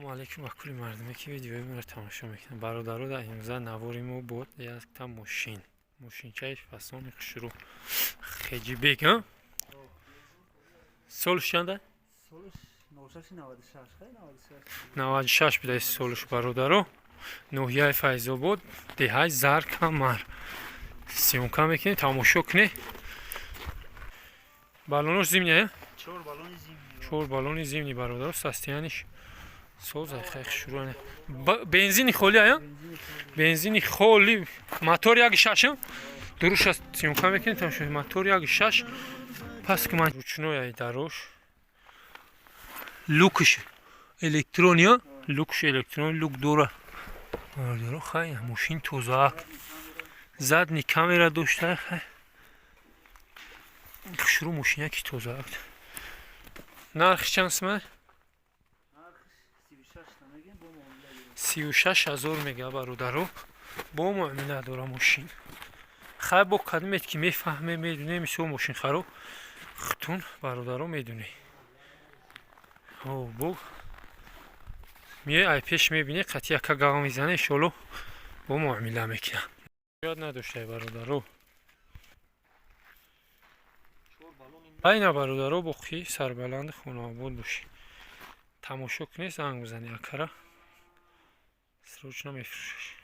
Салому алейкум ва кулли мардуме ки видеои моро тамошо мекунанд. Бародаро дар имрӯза навори мо буд якта мошинчаи фасони хушрӯ хеҷибек солуш чанда? Солуш 96 бида солуш бародаро. Ноҳияи Файзобод, деҳаи Заркамар. Сёмка мекунед, тамошо кунед. Баллонош зимняя? 4 баллони зимни. 4 баллони зимни бародаро, состояниш созай хайх шуране. Бензини холи ая? Бензини холи. Мотор 1.6. Дуруш аст. Сёмка мекунед, тамошо мотор 1.6. Пас ки ман ручной дарош. Лукш электрония, лукш электрон, лук дора. Бародаро хай машин тоза. Задни камера дошта. Хушрӯ машина ки тоза. Нарх чансма? 36,000 мега бародаро. Бо муомила дора машин. Хай бо кадмет ки мефаҳме медуне мисол машин хароб. Хутун бародаро медуне. Бо мие ай пеш мебине қати яка гав мизане иншолло бо муомила мекуна. Ёд надоштай бародаро. айна бародаро бо хи сарбаланд хунобод боши. Тамошо кунед, занг бизани акара. Срочно мефурӯшаш.